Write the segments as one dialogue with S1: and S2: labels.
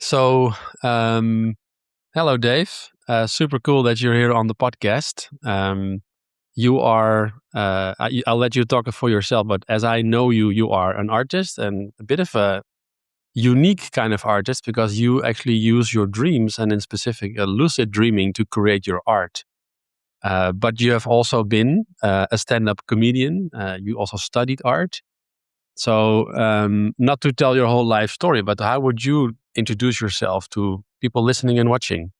S1: So, hello, Dave. Super cool that you're here on the podcast. You are, I'll let you talk for yourself, but as I know you, you are an artist and a bit of a unique kind of artist because you actually use your dreams and in specific lucid dreaming to create your art. But you have also been a stand-up comedian. You also studied art. So not to tell your whole life story, but how would you introduce yourself to people listening and watching?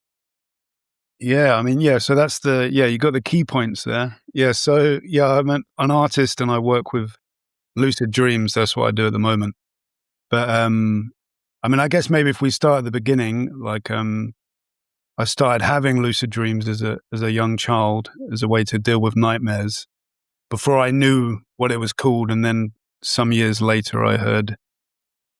S2: So that's you got the key points there. I'm an artist and I work with lucid dreams. That's what I do at the moment. But I guess maybe if we start at the beginning, I started having lucid dreams as a young child as a way to deal with nightmares before I knew what it was called. And then some years later, I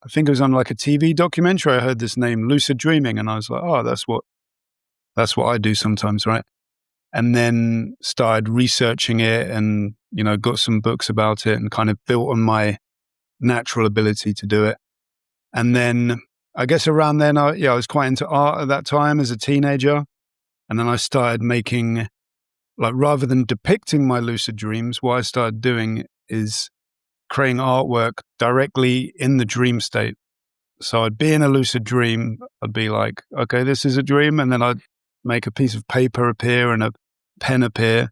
S2: think it was on like a TV documentary, I heard this name, lucid dreaming. And I was like, oh, that's what I do sometimes, right? And then started researching it and, got some books about it and kind of built on my natural ability to do it. And then I guess around then, I was quite into art at that time as a teenager. And then I started making, rather than depicting my lucid dreams, what I started doing is creating artwork directly in the dream state. So I'd be in a lucid dream. I'd be like, okay, this is a dream. And then I'd make a piece of paper appear and a pen appear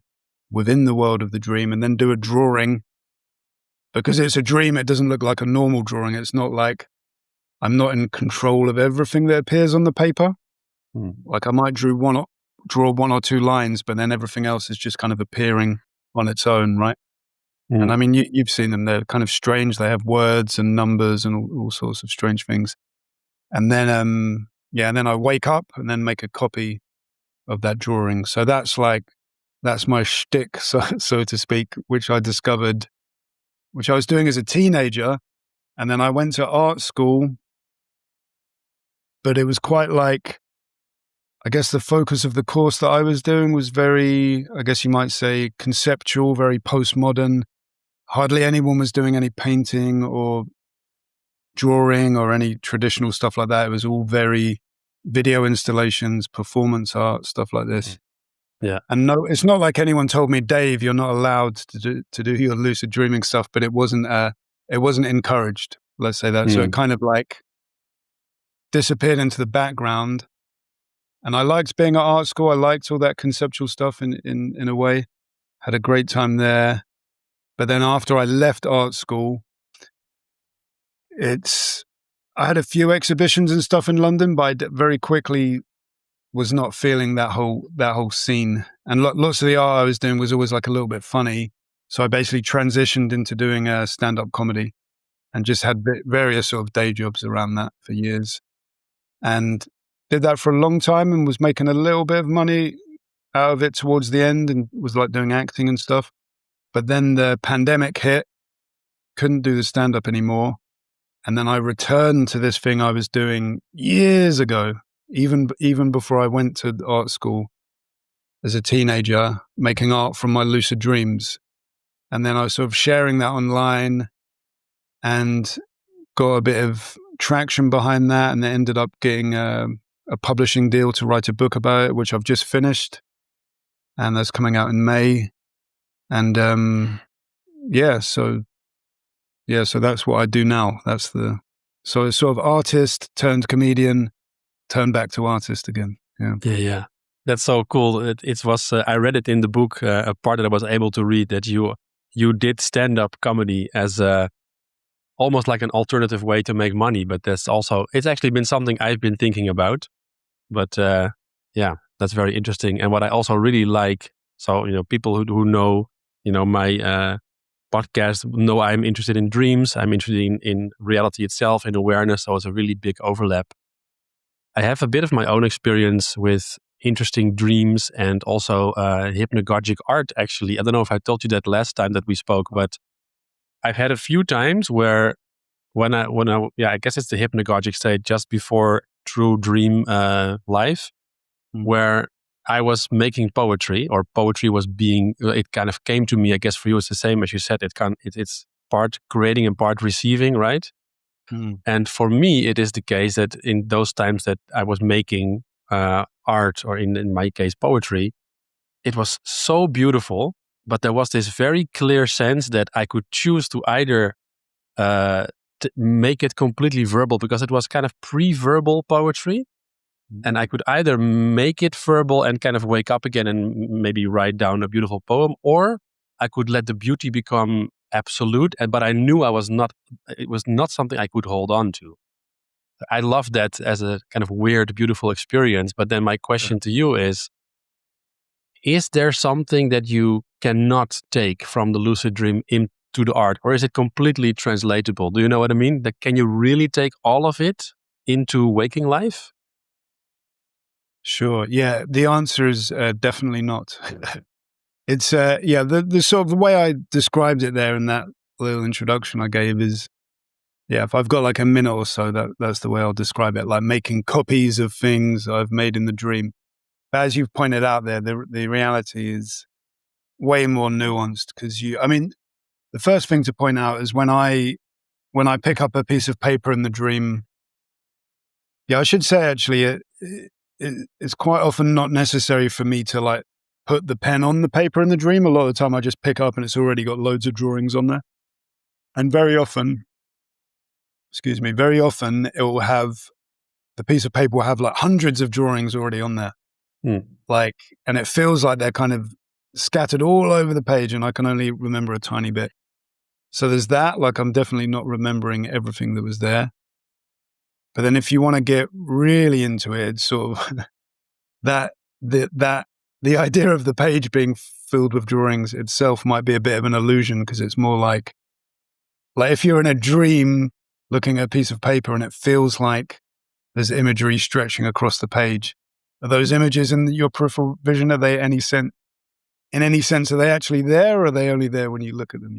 S2: within the world of the dream and then do a drawing. Because it's a dream, it doesn't look like a normal drawing. It's not like I'm not in control of everything that appears on the paper. Like I might draw one or two lines, but then everything else is just kind of appearing on its own, right? And you've seen them. They're kind of strange. They have words and numbers and all sorts of strange things. And then, and then I wake up and then make a copy of that drawing. So that's my shtick, so to speak, which I discovered, which I was doing as a teenager. And then I went to art school, but it was quite I guess the focus of the course that I was doing was very, I guess you might say, conceptual, very postmodern. Hardly anyone was doing any painting or drawing or any traditional stuff like that. It was all very video installations, performance art, stuff like this.
S1: Yeah.
S2: And no, it's not like anyone told me, Dave, you're not allowed to do your lucid dreaming stuff, but it wasn't encouraged. Let's say that. So it kind of disappeared into the background. And I liked being at art school. I liked all that conceptual stuff in a way. Had a great time there. But then after I left art school, I had a few exhibitions and stuff in London, but I very quickly was not feeling that whole scene. And lots of the art I was doing was always like a little bit funny. So I basically transitioned into doing a stand-up comedy and just had various sort of day jobs around that for years. And did that for a long time and was making a little bit of money out of it towards the end and was doing acting and stuff. But then the pandemic hit, couldn't do the stand-up anymore. And then I returned to this thing I was doing years ago, even before I went to art school as a teenager, making art from my lucid dreams. And then I was sort of sharing that online and got a bit of traction behind that. And then ended up getting a publishing deal to write a book about it, which I've just finished. And that's coming out in May. And so that's what I do now. So it's sort of artist turned comedian, turned back to artist again.
S1: Yeah. That's so cool. It was I read it in the book, a part that I was able to read, that you did stand-up comedy as almost like an alternative way to make money. But it's actually been something I've been thinking about. But that's very interesting. And what I also really like, so people who know my podcast know I'm interested in dreams. I'm interested in reality itself, in awareness. So it's a really big overlap. I have a bit of my own experience with interesting dreams and also hypnagogic art, actually. I don't know if I told you that last time that we spoke, but I've had a few times where I guess it's the hypnagogic state just before true dream life, where I was making poetry, or poetry was it kind of came to me. I guess for you it's the same as you said. It's part creating and part receiving, right? And for me, it is the case that in those times that I was making art, or in my case, poetry, it was so beautiful, but there was this very clear sense that I could choose to either make it completely verbal, because it was kind of pre-verbal poetry. And I could either make it verbal and kind of wake up again and maybe write down a beautiful poem, or I could let the beauty become absolute. But I knew it was not something I could hold on to. I love that as a kind of weird, beautiful experience. But then my question to you is there something that you cannot take from the lucid dream into the art, or is it completely translatable? Do you know what I mean? That can you really take all of it into waking life?
S2: Sure. Yeah. The answer is definitely not. It's the sort of the way I described it there in that little introduction I gave is, if I've got like a minute or so, that's the way I'll describe it, like making copies of things I've made in the dream. But as you've pointed out there, the reality is way more nuanced, because the first thing to point out is when I pick up a piece of paper in the dream, I should say actually it's quite often not necessary for me to like put the pen on the paper in the dream. A lot of the time I just pick up and it's already got loads of drawings on there. And very often it will have, the piece of paper will have like hundreds of drawings already on there. Like, and it feels like they're kind of scattered all over the page and I can only remember a tiny bit. So there's that, like I'm definitely not remembering everything that was there. But then if you want to get really into it, it's sort of the idea of the page being filled with drawings itself might be a bit of an illusion, because it's more like if you're in a dream looking at a piece of paper and it feels like there's imagery stretching across the page. Are those images in your peripheral vision? Are they in any sense, are they actually there, or are they only there when you look at them,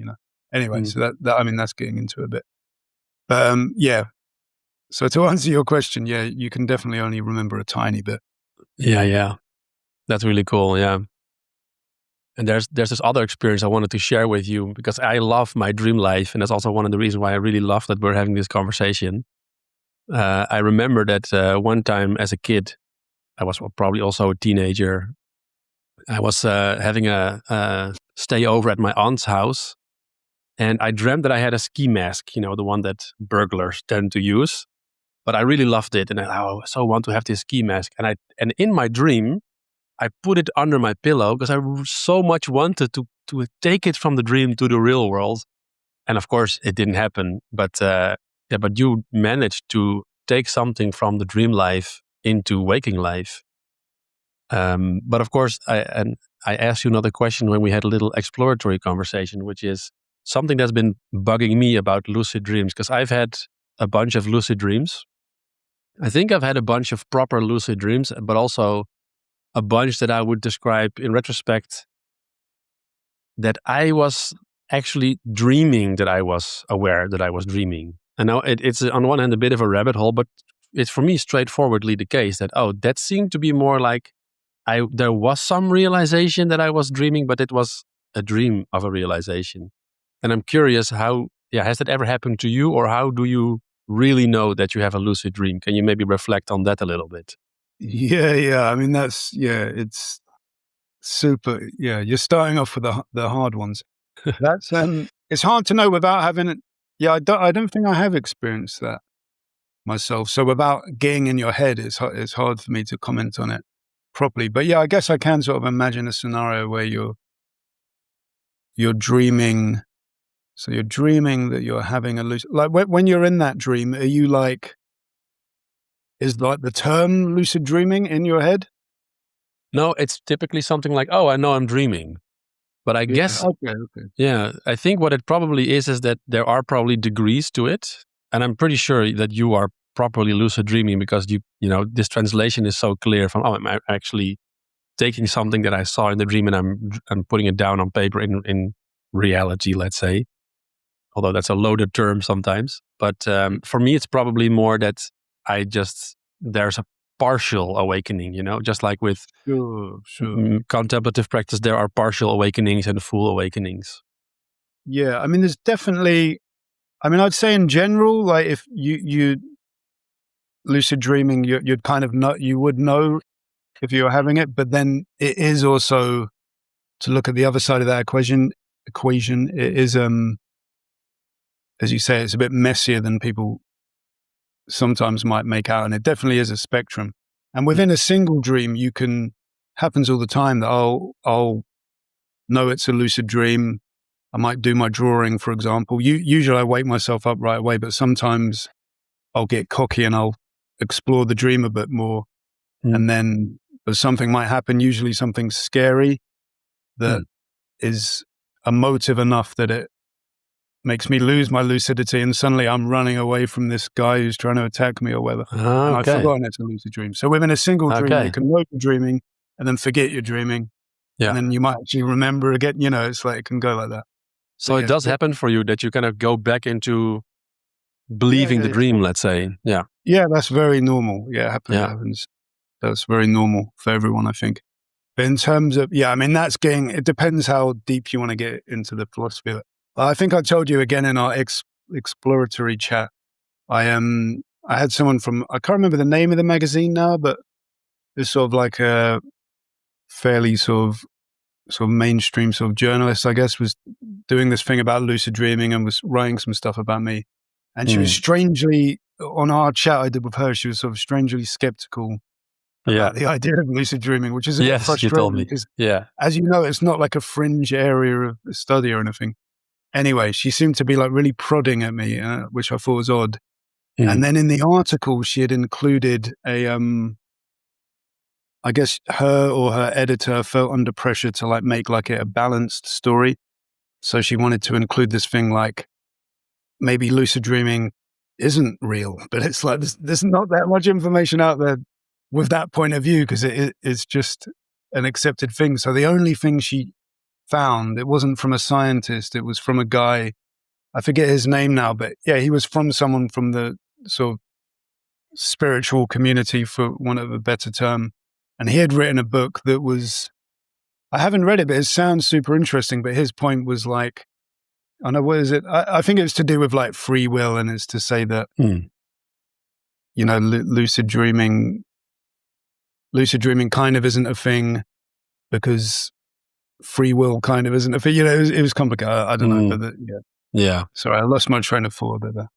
S2: Anyway, so that's getting into a bit. But so to answer your question, you can definitely only remember a tiny bit.
S1: Yeah. That's really cool, yeah. And there's this other experience I wanted to share with you, because I love my dream life, and that's also one of the reasons why I really love that we're having this conversation. I remember that one time as a kid, I was probably also a teenager. I was having a stay over at my aunt's house, and I dreamt that I had a ski mask, the one that burglars tend to use. But I really loved it, and I so want to have this ski mask. And in my dream, I put it under my pillow because I so much wanted to take it from the dream to the real world. And of course, it didn't happen. But but you managed to take something from the dream life into waking life. But of course, I asked you another question when we had a little exploratory conversation, which is something that's been bugging me about lucid dreams, because I've had a bunch of lucid dreams. I think I've had a bunch of proper lucid dreams, but also a bunch that I would describe in retrospect that I was actually dreaming that I was aware that I was dreaming. And now it's on one hand a bit of a rabbit hole, but it's for me straightforwardly the case that, that seemed to be more like there was some realization that I was dreaming, but it was a dream of a realization. And I'm curious has that ever happened to you, or how do you really know that you have a lucid dream? Can you maybe reflect on that a little bit?
S2: Yeah. I mean, it's super. Yeah, you're starting off with the hard ones. That's it's hard to know without having it. Yeah, I don't think I have experienced that myself. So without getting in your head, it's hard for me to comment on it properly. But yeah, I guess I can sort of imagine a scenario where you're dreaming. So you're dreaming that you're having a lucid, like when you're in that dream, are you like, is like the term lucid dreaming in your head?
S1: No, it's typically something like, I know I'm dreaming. But I guess,
S2: okay.
S1: Yeah, I think what it probably is that there are probably degrees to it. And I'm pretty sure that you are properly lucid dreaming, because this translation is so clear from, I'm actually taking something that I saw in the dream and I'm putting it down on paper in reality, let's say. Although that's a loaded term sometimes. But for me, it's probably more that there's a partial awakening, just like with
S2: Sure.
S1: Contemplative practice, there are partial awakenings and full awakenings.
S2: Yeah, I mean, there's definitely, I mean, I'd say in general, like if you lucid dreaming, you'd kind of know, you would know if you were having it, but then it is also, to look at the other side of that equation, it is, as you say, it's a bit messier than people sometimes might make out. And it definitely is a spectrum. And within a single dream, happens all the time that I'll know it's a lucid dream. I might do my drawing, for example. Usually I wake myself up right away, but sometimes I'll get cocky and I'll explore the dream a bit more. And then but something might happen, usually something scary that is emotive enough that it makes me lose my lucidity, and suddenly I'm running away from this guy who's trying to attack me or whatever. And I've forgotten it's a lucid dream. So within a single dream, you can know you're dreaming and then forget you're dreaming. Yeah. And then you might actually remember again, it's like it can go like that.
S1: So it does happen for you that you kind of go back into believing the dream, let's say. Yeah.
S2: Yeah, that's very normal. Yeah, it happens. That's very normal for everyone, I think. But in terms of, it depends how deep you want to get into the philosophy of it. I think I told you again in our exploratory chat, I had someone from, I can't remember the name of the magazine now, but it's sort of like a fairly sort of mainstream sort of journalist, I guess, was doing this thing about lucid dreaming and was writing some stuff about me. And she was strangely, on our chat I did with her, she was sort of strangely skeptical about the idea of lucid dreaming, which is a bit frustrating. You told me. Because, as you know, it's not like a fringe area of study or anything. Anyway, she seemed to be like really prodding at me, which I thought was odd. And then in the article, she had included I guess her or her editor felt under pressure to like make like a balanced story. So she wanted to include this thing like maybe lucid dreaming isn't real, but it's like there's not that much information out there with that point of view because it's just an accepted thing. So the only thing she found, it wasn't from a scientist, it was from a guy, I forget his name now, but he was from someone from the sort of spiritual community, for want of a better term. And he had written a book that was, I haven't read it, but it sounds super interesting. But his point was like, I know, what is it? I think it's to do with like free will, and it's to say that, lucid dreaming kind of isn't a thing because free will kind of isn't a thing. It was complicated. I don't know. But Sorry, I lost my train of thought there.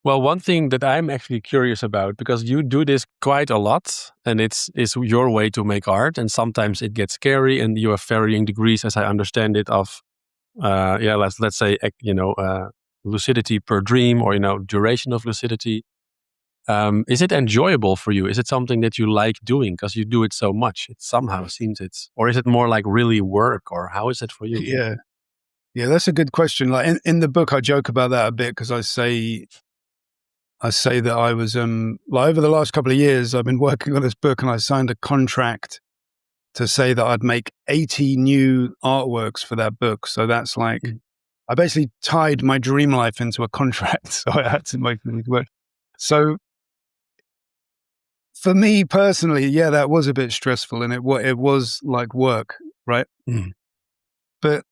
S1: Well, one thing that I'm actually curious about, because you do this quite a lot, and it's your way to make art, and sometimes it gets scary, and you have varying degrees, as I understand it, of let's say lucidity per dream, or duration of lucidity. Is it enjoyable for you? Is it something that you like doing because you do it so much? It somehow seems or is it more like really work, or how is it for you?
S2: Yeah, that's a good question. Like in the book, I joke about that a bit because I say that I was, over the last couple of years, I've been working on this book and I signed a contract to say that I'd make 80 new artworks for that book. So that's like, I basically tied my dream life into a contract. So I had to make these work. So for me personally, that was a bit stressful, and it was like work, right? But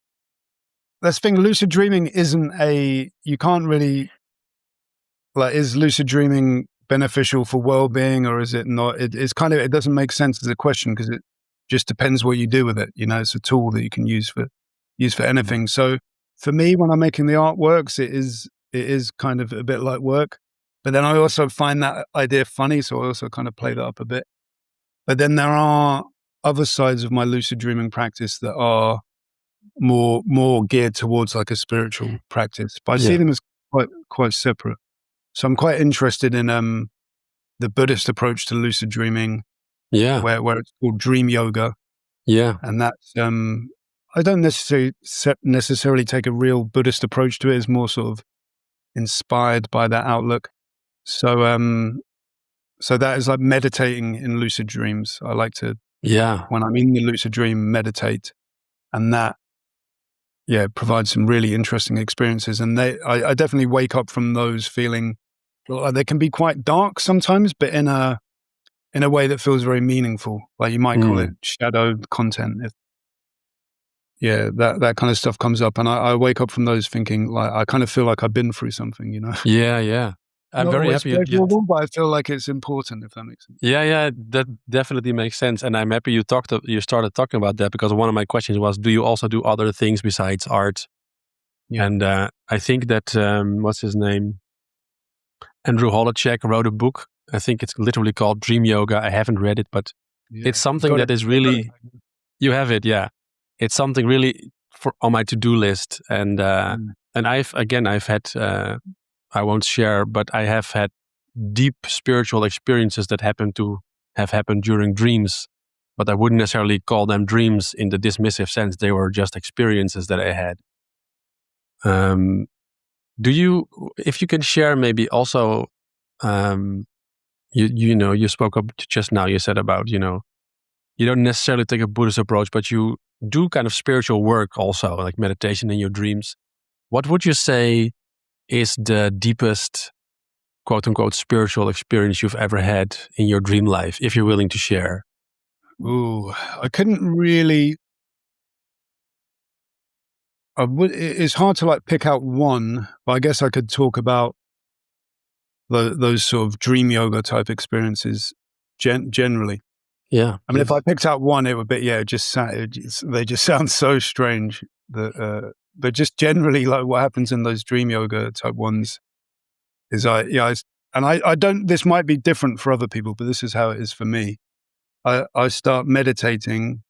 S2: that's the thing, lucid dreaming you can't really, like, is lucid dreaming beneficial for well-being or is it not? It's kind of, it doesn't make sense as a question because it just depends what you do with it. It's a tool that you can use for anything. So for me, when I'm making the artworks, it is kind of a bit like work. But then I also find that idea funny, so I also kind of play that up a bit. But then there are other sides of my lucid dreaming practice that are more geared towards like a spiritual practice. But I see them as quite separate. So I'm quite interested in the Buddhist approach to lucid dreaming, where it's called dream yoga. And that's I don't necessarily take a real Buddhist approach to it. It's more sort of inspired by that outlook. So so that is like meditating in lucid dreams. I like to, when I'm in the lucid dream, meditate, and that provides some really interesting experiences. And I definitely wake up from those feeling like they can be quite dark sometimes, but in a way that feels very meaningful. Like you might call it shadow content. that kind of stuff comes up, and I wake up from those thinking like I kind of feel like I've been through something,
S1: Yeah. I'm
S2: Not
S1: very
S2: always
S1: happy.
S2: pleasurable, but I feel like it's important, if that makes sense.
S1: Yeah, that definitely makes sense. And I'm happy you started talking about that, because one of my questions was, do you also do other things besides art?
S2: Yeah.
S1: And I think that, what's his name? Andrew Holacek wrote a book. I think it's literally called Dream Yoga. I haven't read it, but it's something that is really, you have it. Yeah. It's something really on my to-do list. And I've had, I won't share, but I have had deep spiritual experiences that have happened during dreams, but I wouldn't necessarily call them dreams in the dismissive sense. They were just experiences that I had. If you can share maybe also, you spoke up just now, you said about, you don't necessarily take a Buddhist approach, but you do kind of spiritual work also, like meditation in your dreams. What would you say is the deepest, quote unquote, spiritual experience you've ever had in your dream life, if you're willing to share?
S2: Ooh, I couldn't really. It's hard to like pick out one, but I guess I could talk about those sort of dream yoga type experiences generally.
S1: Yeah.
S2: I mean, if I picked out one, it would be, they just sound so strange that, but just generally like what happens in those dream yoga type ones is I don't, this might be different for other people, but this is how it is for me. I start meditating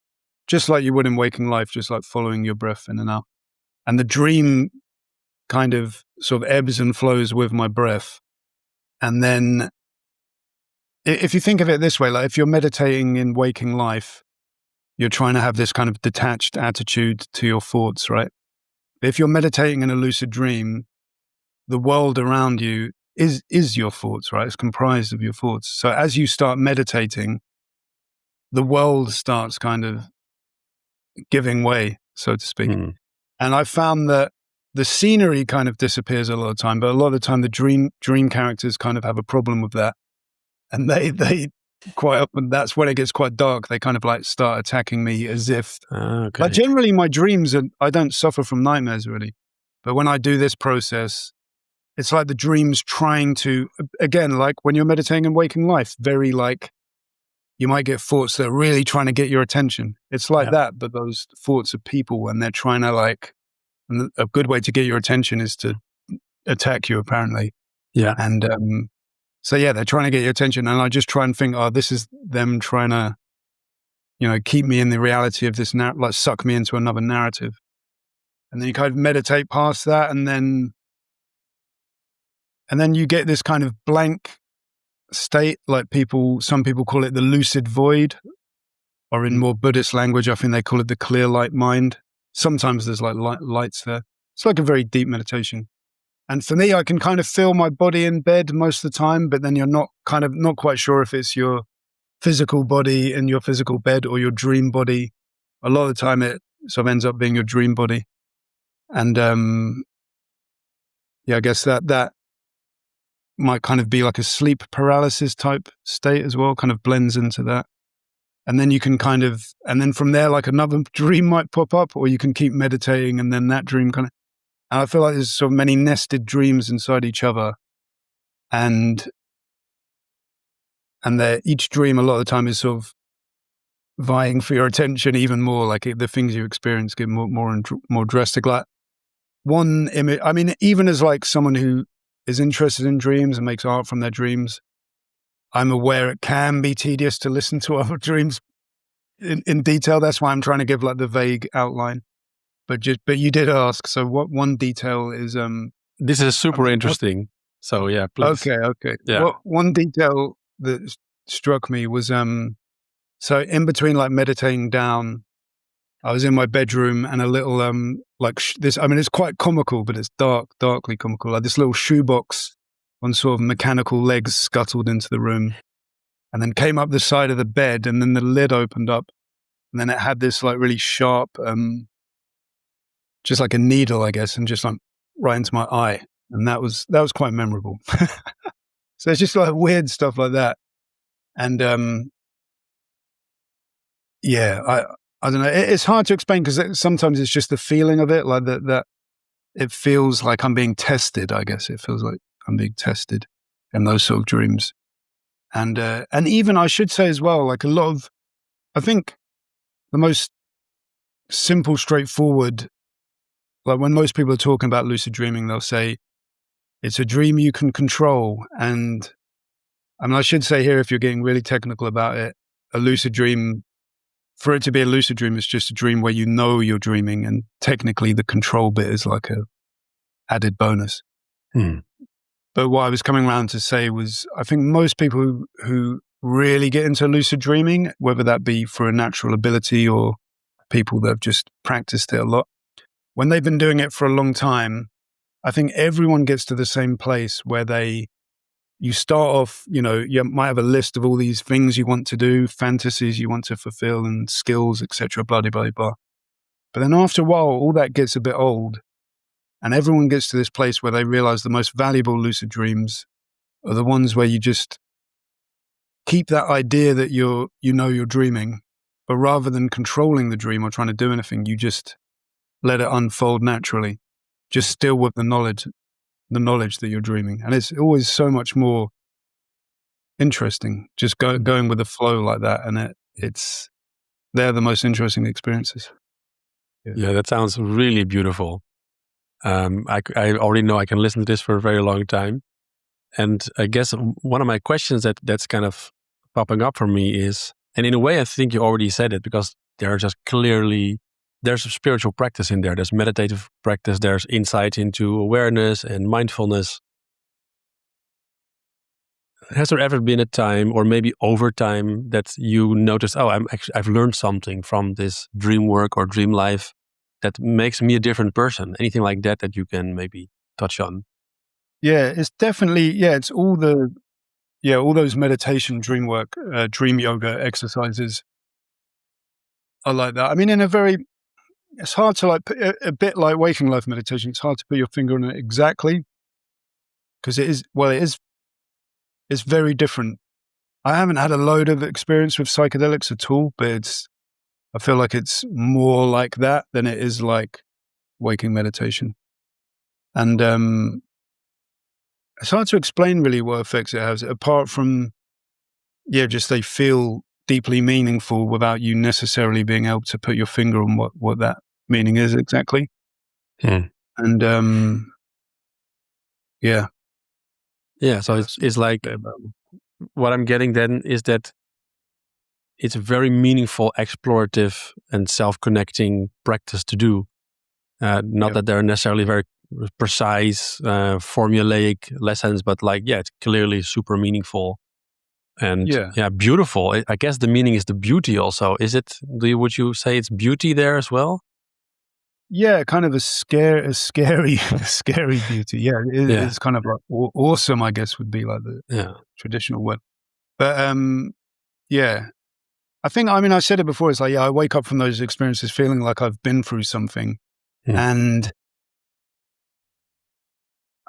S2: just like you would in waking life, just like following your breath in and out. And the dream kind of sort of ebbs and flows with my breath. And then if you think of it this way, like if you're meditating in waking life, you're trying to have this kind of detached attitude to your thoughts, right? If you're meditating in a lucid dream, the world around you is your thoughts, right? It's comprised of your thoughts. So as you start meditating, the world starts kind of giving way, so to speak. And I found that the scenery kind of disappears a lot of the time, but a lot of the time the dream characters kind of have a problem with that. And they quite often, that's when it gets quite dark. They kind of like start attacking me as if, like generally my dreams, I don't suffer from nightmares really. But when I do this process, it's like the dream's trying to, again, like when you're meditating in waking life, very like, you might get thoughts that are really trying to get your attention. It's like that, but those thoughts are people and they're trying to like, and a good way to get your attention is to attack you apparently.
S1: Yeah.
S2: And so they're trying to get your attention. And I just try and think, this is them trying to, keep me in the reality of this, like suck me into another narrative. And then you kind of meditate past that. And then you get this kind of blank state, like some people call it the lucid void, or in more Buddhist language, I think they call it the clear light mind. Sometimes there's like lights there. It's like a very deep meditation. And for me, I can kind of feel my body in bed most of the time, but then you're not quite sure if it's your physical body in your physical bed or your dream body. A lot of the time it sort of ends up being your dream body. And I guess that might kind of be like a sleep paralysis type state as well, kind of blends into that. And then you can and then from there, like another dream might pop up, or you can keep meditating and then that dream and I feel like there's so many nested dreams inside each other. And each dream a lot of the time is sort of vying for your attention even more, like the things you experience get more drastic. Like one image, I mean, even as like someone who is interested in dreams and makes art from their dreams, I'm aware it can be tedious to listen to other dreams in detail. That's why I'm trying to give like the vague outline. But you did ask. So what one detail is?
S1: This is super interesting. So yeah, please.
S2: Okay.
S1: Yeah.
S2: One detail that struck me was so in between like meditating down, I was in my bedroom and a little this. I mean, it's quite comical, but it's darkly comical. Like this little shoebox on sort of mechanical legs scuttled into the room, and then came up the side of the bed, and then the lid opened up, and then it had this like really sharp, just like a needle, I guess, and just like right into my eye, and that was quite memorable. So it's just like weird stuff like that, and I I don't know. It's hard to explain because sometimes it's just the feeling of it, like that it feels like I'm being tested. I guess it feels like I'm being tested in those sort of dreams. And even I should say as well, like I think the most simple, straightforward, like when most people are talking about lucid dreaming, they'll say it's a dream you can control. And I mean, I should say here, if you're getting really technical about it, a lucid dream, for it to be a lucid dream, it's just a dream where you know you're dreaming, and technically the control bit is like a added bonus. But what I was coming around to say was, I think most people who really get into lucid dreaming, whether that be for a natural ability or people that have just practiced it a lot, when they've been doing it for a long time, I think everyone gets to the same place where you start off, you might have a list of all these things you want to do, fantasies you want to fulfill, and skills, etc., blah, blah, blah, blah. But then after a while, all that gets a bit old, and everyone gets to this place where they realize the most valuable lucid dreams are the ones where you just keep that idea that you're dreaming, but rather than controlling the dream or trying to do anything, you just let it unfold naturally, just still with the knowledge that you're dreaming. And it's always so much more interesting just going with the flow like that. And they're the most interesting experiences.
S1: Yeah, that sounds really beautiful. I already know I can listen to this for a very long time. And I guess one of my questions that's kind of popping up for me is, and in a way I think you already said it, because there's a spiritual practice in there. There's meditative practice. There's insight into awareness and mindfulness. Has there ever been a time, or maybe over time, that you noticed, I've learned something from this dream work or dream life that makes me a different person? Anything like that you can maybe touch on?
S2: Yeah, it's definitely, it's all those meditation, dream work, dream yoga exercises are like that. I mean, it's hard to a bit like waking life meditation. It's hard to put your finger on it exactly, because it's very different. I haven't had a load of experience with psychedelics at all, but I feel like it's more like that than it is like waking meditation. And it's hard to explain really what effects it has, apart from, just they feel deeply meaningful without you necessarily being able to put your finger on what that meaning is exactly. And yeah.
S1: So it's like, what I'm getting then is that it's a very meaningful, explorative, and self-connecting practice to do. Not that they're necessarily very precise, formulaic lessons, but it's clearly super meaningful and beautiful. I guess the meaning is the beauty also. Would you say it's beauty there as well?
S2: Yeah, kind of a scary beauty. Yeah, it's kind of like awesome, I guess, would be like the traditional word. But I think, I said it before, it's like, I wake up from those experiences feeling like I've been through something. And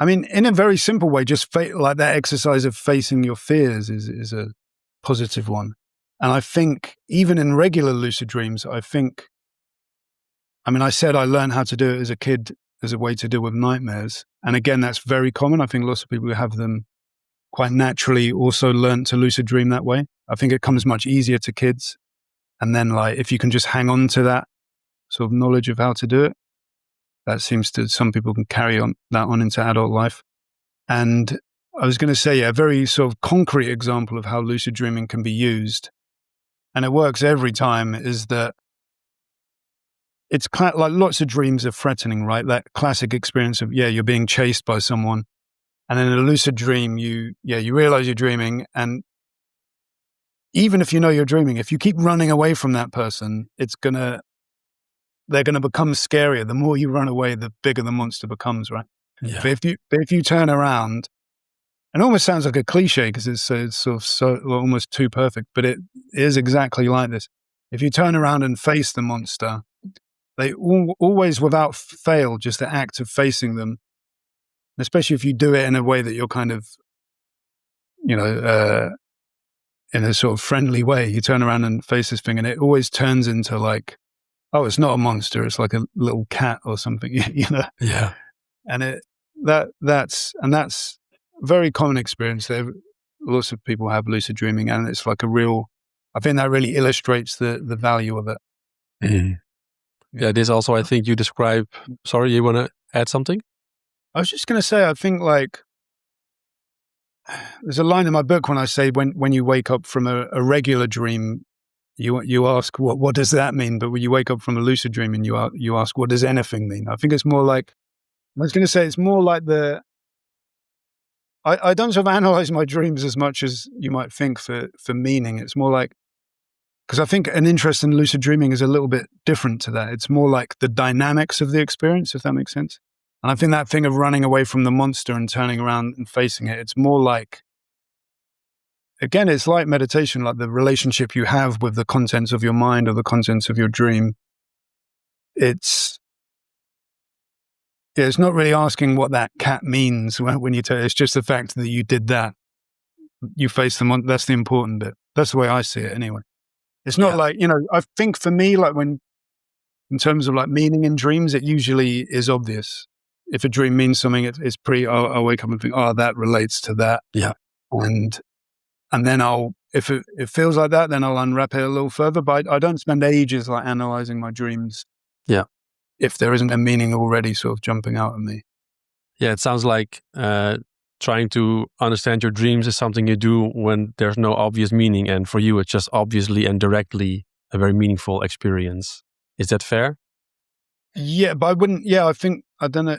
S2: I mean, in a very simple way, just like that exercise of facing your fears is a positive one. And I think even in regular lucid dreams, I said I learned how to do it as a kid as a way to deal with nightmares. And again, that's very common. I think lots of people who have them quite naturally also learn to lucid dream that way. I think it comes much easier to kids. And then if you can just hang on to that sort of knowledge of how to do it, that seems to, some people can carry that on into adult life. And I was going to say, a very sort of concrete example of how lucid dreaming can be used, and it works every time, is that it's like lots of dreams are threatening, right? That classic experience of, you're being chased by someone. And in a lucid dream, you realize you're dreaming. And even if you know you're dreaming, if you keep running away from that person, they're going to become scarier. The more you run away, the bigger the monster becomes, right?
S1: Yeah.
S2: But if you turn around, and it almost sounds like a cliche because it's sort of so almost too perfect, but it is exactly like this. If you turn around and face the monster, they always, without fail, just the act of facing them, especially if you do it in a way that you're kind of, in a sort of friendly way, you turn around and face this thing, and it always turns into like oh, it's not a monster. It's like a little cat or something,
S1: Yeah.
S2: And that's a very common experience. Lots of people have lucid dreaming, and it's like I think that really illustrates the value of it.
S1: Mhm. Yeah, this also, I think you describe, sorry, you want to add something?
S2: I was just going to say, I think like there's a line in my book when I say when you wake up from a regular dream, you ask what does that mean? But when you wake up from a lucid dream and you ask what does anything mean? I think it's more like, I was going to say, it's more like I don't sort of analyze my dreams as much as you might think for meaning. It's more like, because I think an interest in lucid dreaming is a little bit different to that. It's more like the dynamics of the experience, if that makes sense. And I think that thing of running away from the monster and turning around and facing it, it's more like, again, it's like meditation, like the relationship you have with the contents of your mind or the contents of your dream. It's not really asking what that cat means when you tell it. It's just the fact that you did that. You face them on, that's the important bit. That's the way I see it anyway. It's not like, I think for me, like in terms of like meaning in dreams, it usually is obvious. If a dream means something, it's pretty, I'll wake up and think, oh, that relates to that.
S1: Yeah.
S2: And then if it feels like that, then I'll unwrap it a little further. But I don't spend ages like analyzing my dreams.
S1: Yeah.
S2: If there isn't a meaning already sort of jumping out at me.
S1: Yeah, it sounds like trying to understand your dreams is something you do when there's no obvious meaning. And for you, it's just obviously and directly a very meaningful experience. Is that fair?
S2: Yeah, but I wouldn't, I think, I don't know.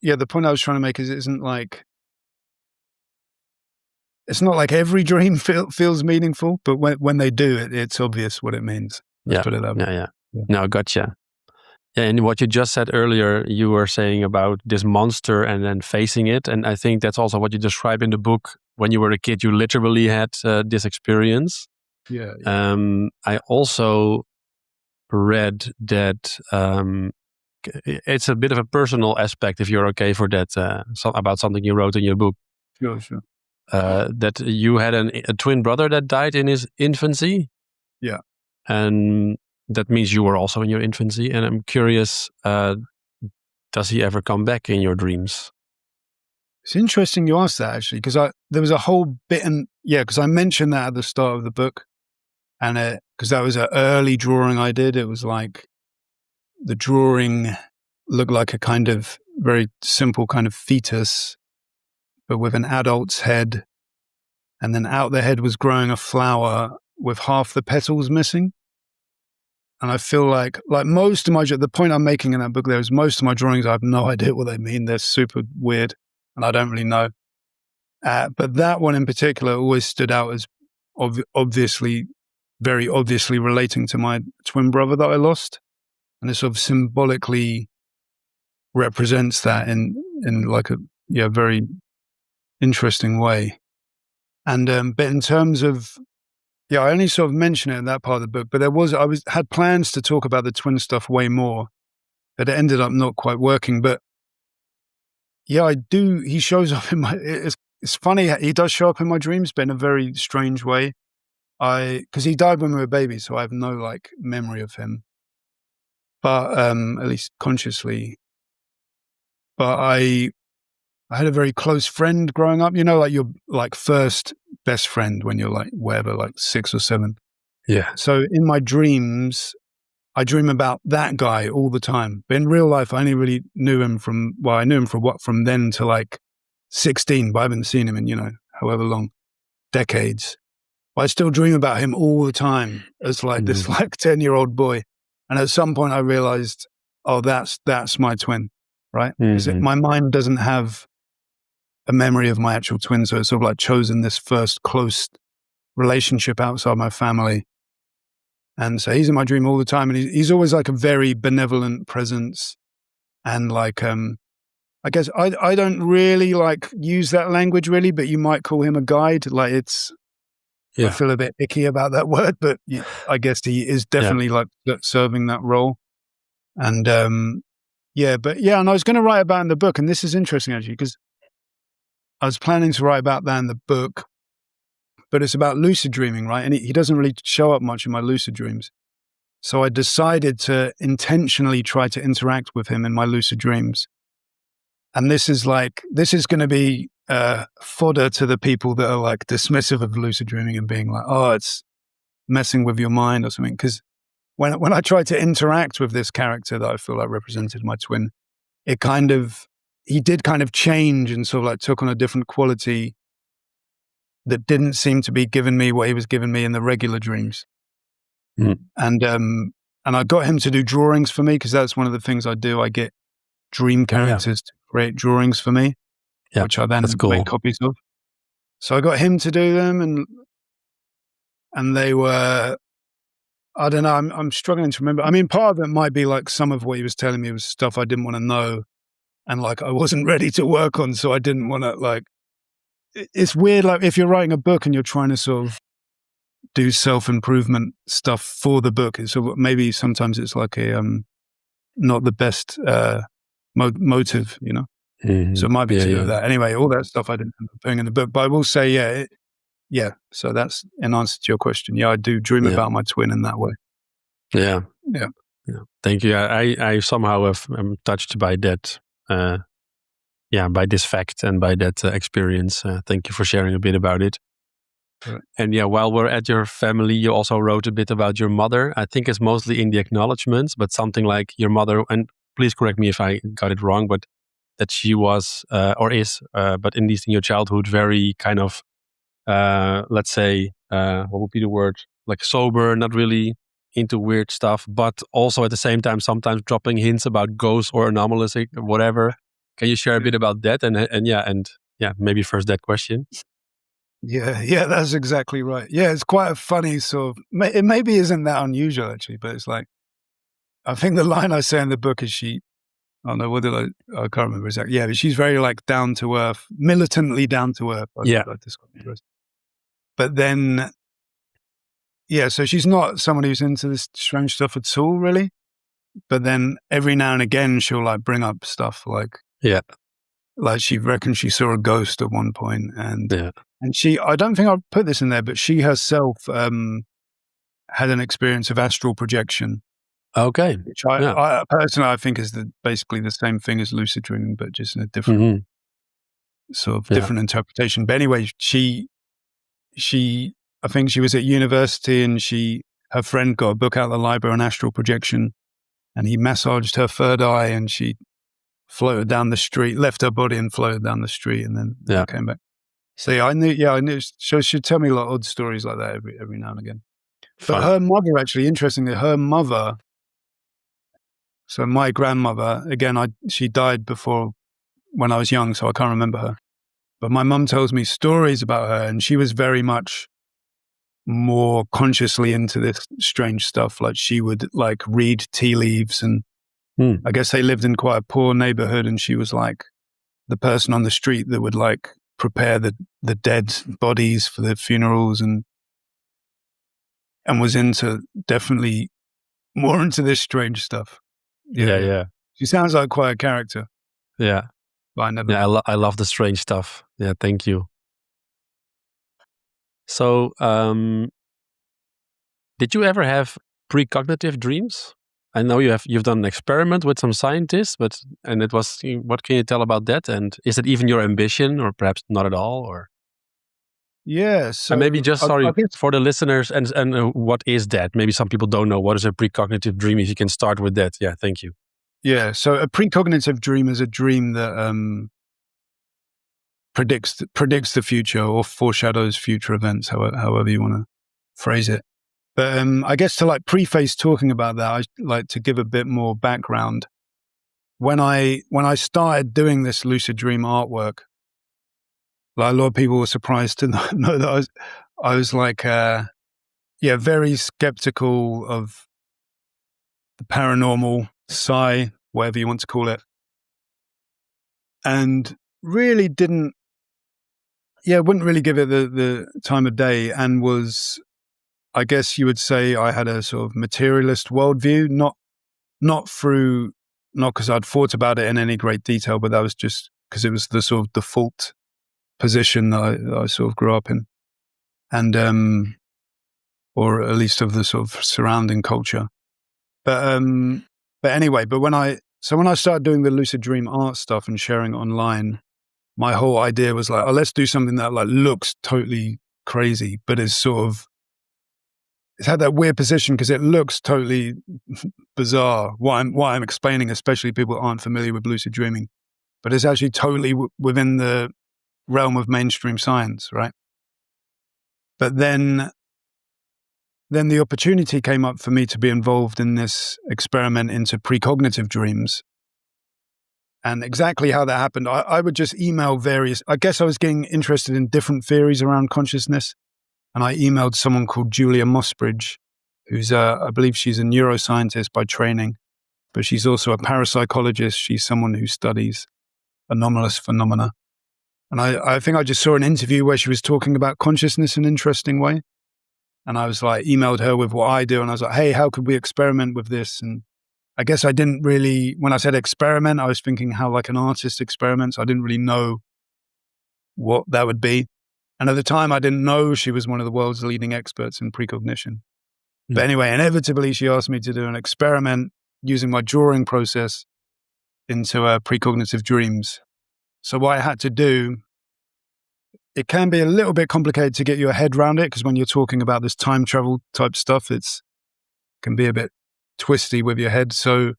S2: Yeah, the point I was trying to make is it's not like every dream feels meaningful, but when they do, it's obvious what it means. Let's put it that way.
S1: Yeah. No, gotcha. Yeah, and what you just said earlier, you were saying about this monster and then facing it. And I think that's also what you describe in the book. When you were a kid, you literally had this experience.
S2: Yeah.
S1: I also read that it's a bit of a personal aspect, if you're okay for that, about something you wrote in your book.
S2: Sure.
S1: That you had a twin brother that died in his infancy.
S2: Yeah.
S1: And that means you were also in your infancy. And I'm curious, does he ever come back in your dreams?
S2: It's interesting you asked that, actually, because there was a whole bit because I mentioned that at the start of the book. And because that was an early drawing I did. It was like the drawing looked like a kind of very simple kind of fetus, but with an adult's head. And then out the head was growing a flower with half the petals missing. And I feel like most of the point I'm making in that book there is most of my drawings, I have no idea what they mean. They're super weird and I don't really know. But that one in particular always stood out as very obviously relating to my twin brother that I lost. And it sort of symbolically represents that in like a very interesting way. And but in terms of I only sort of mention it in that part of the book, but I had plans to talk about the twin stuff way more, but it ended up not quite working. But I do. He shows up in my. It's funny. He does show up in my dreams, but in a very strange way. Because he died when we were babies, so I have no like memory of him, but at least consciously. But I had a very close friend growing up. Like your like first best friend when you're like whatever, like 6 or 7.
S1: Yeah.
S2: So in my dreams, I dream about that guy all the time. But in real life, I only really knew him from then to like 16, but I haven't seen him in, however long, decades. But I still dream about him all the time as like this like 10-year-old boy. And at some point I realized, oh, that's my twin, right? Because my mind doesn't have a memory of my actual twin. So it's sort of like chosen this first close relationship outside my family. And so he's in my dream all the time. And he's always like a very benevolent presence. And like, I guess I don't really like use that language really, but you might call him a guide. Like I feel a bit icky about that word, but I guess he is definitely like serving that role. And and I was going to write about it in the book. And this is interesting actually, because I was planning to write about that in the book, but it's about lucid dreaming, right? And he doesn't really show up much in my lucid dreams. So I decided to intentionally try to interact with him in my lucid dreams. And this is going to be fodder to the people that are like dismissive of lucid dreaming and being like, oh, it's messing with your mind or something. Because when I tried to interact with this character that I feel like represented my twin, he did kind of change and sort of like took on a different quality that didn't seem to be giving me what he was giving me in the regular dreams.
S1: Mm.
S2: And I got him to do drawings for me, because that's one of the things I do. I get dream characters to create drawings for me, which I then make copies of. So I got him to do them, and they were, I don't know, I'm struggling to remember. I mean, part of it might be like some of what he was telling me was stuff I didn't want to know, and like I wasn't ready to work on, so I didn't want to like. It's weird, like if you're writing a book and you're trying to sort of do self-improvement stuff for the book, so maybe sometimes it's like a not the best motive, you know.
S1: Mm-hmm.
S2: So it might be to do with that. Anyway, all that stuff I didn't end up putting in the book, but I will say, so that's in answer to your question. Yeah, I do dream about my twin in that way.
S1: Yeah. Thank you. I somehow am touched by that. By this fact and by that experience. Thank you for sharing a bit about it. Right. And while we're at your family, you also wrote a bit about your mother. I think it's mostly in the acknowledgements, but something like your mother, and please correct me if I got it wrong, but that she was or is, but at least in your childhood, very kind of, let's say, what would be the word? Like sober, not really into weird stuff, but also at the same time, sometimes dropping hints about ghosts or anomalous or whatever. Can you share a bit about that? And maybe first that question.
S2: Yeah, that's exactly right. Yeah, it's quite a funny sort of, it maybe isn't that unusual actually, but it's like, I think the line I say in the book is I can't remember exactly. Yeah, but she's very like down to earth, militantly down to earth. But then, so she's not someone who's into this strange stuff at all, really. But then every now and again, she'll like bring up stuff like, like she reckons she saw a ghost at one point, and she, I don't think I'll put this in there, but she herself had an experience of astral projection.
S1: Okay.
S2: Which I personally, I think is basically the same thing as lucid dreaming, but just in a different sort of different interpretation. But anyway, she, I think she was at university, and her friend got a book out of the library on astral projection, and he massaged her third eye, and she floated down the street, left her body and floated down the street, and then came back. So I knew. So she'd tell me a lot of odd stories like that every now and again. But her mother, actually, interestingly, so my grandmother, again, she died before when I was young, so I can't remember her. But my mum tells me stories about her, and she was very much more consciously into this strange stuff. Like she would like read tea leaves, and I guess they lived in quite a poor neighborhood, and she was like the person on the street that would like prepare the dead bodies for the funerals, and was definitely more into this strange stuff.
S1: Yeah.
S2: She sounds like quite a character.
S1: Yeah.
S2: But I never.
S1: Yeah, I love the strange stuff. Yeah, thank you. So, did you ever have precognitive dreams? I know you've done an experiment with some scientists, and it was, what can you tell about that? And is it even your ambition, or perhaps not at all? Or
S2: so
S1: and maybe just for the listeners, and what is that? Maybe some people don't know what is a precognitive dream. If you can start with that, thank you.
S2: Yeah, so a precognitive dream is a dream that predicts the future or foreshadows future events, however you want to phrase it. But I guess to like preface talking about that, I'd like to give a bit more background. When I started doing this lucid dream artwork, like a lot of people were surprised to know that I was like, very skeptical of the paranormal, psi, whatever you want to call it, and really wouldn't really give it the time of day, and was, I guess you would say, I had a sort of materialist worldview, not because I'd thought about it in any great detail, but that was just because it was the sort of default position that I sort of grew up in, and or at least of the sort of surrounding culture. But anyway, when I started doing the lucid dream art stuff and sharing it online, my whole idea was like, oh, let's do something that like looks totally crazy, but is sort of, it's had that weird position because it looks totally bizarre. What I'm explaining, especially people aren't familiar with lucid dreaming, but it's actually totally within the realm of mainstream science, right? But then the opportunity came up for me to be involved in this experiment into precognitive dreams. And exactly how that happened, I would just email I guess I was getting interested in different theories around consciousness. And I emailed someone called Julia Mossbridge, who's, I believe she's a neuroscientist by training, but she's also a parapsychologist. She's someone who studies anomalous phenomena. And I think I just saw an interview where she was talking about consciousness in an interesting way. And I was like, emailed her with what I do. And I was like, hey, how could we experiment with this? And I guess I didn't really, when I said experiment, I was thinking how like an artist experiments. I didn't really know what that would be. And at the time, I didn't know she was one of the world's leading experts in precognition. But anyway, inevitably, she asked me to do an experiment using my drawing process into precognitive dreams. So what I had to do, it can be a little bit complicated to get your head around it, because when you're talking about this time travel type stuff, it can be a bit twisty with your head. So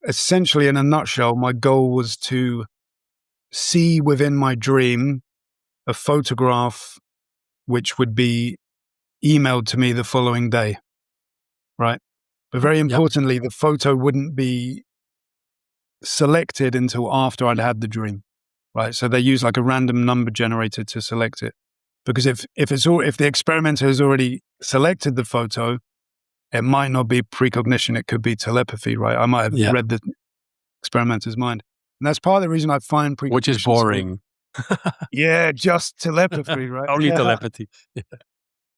S2: essentially, in a nutshell, my goal was to see within my dream a photograph which would be emailed to me the following day, right? But very importantly, the photo wouldn't be selected until after I'd had the dream, right? So they use like a random number generator to select it. Because if the experimenter has already selected the photo, it might not be precognition, it could be telepathy, right? I might have read the experimenter's mind. And that's part of the reason I find precognition,
S1: which is boring.
S2: Yeah, just telepathy, right?
S1: Only telepathy.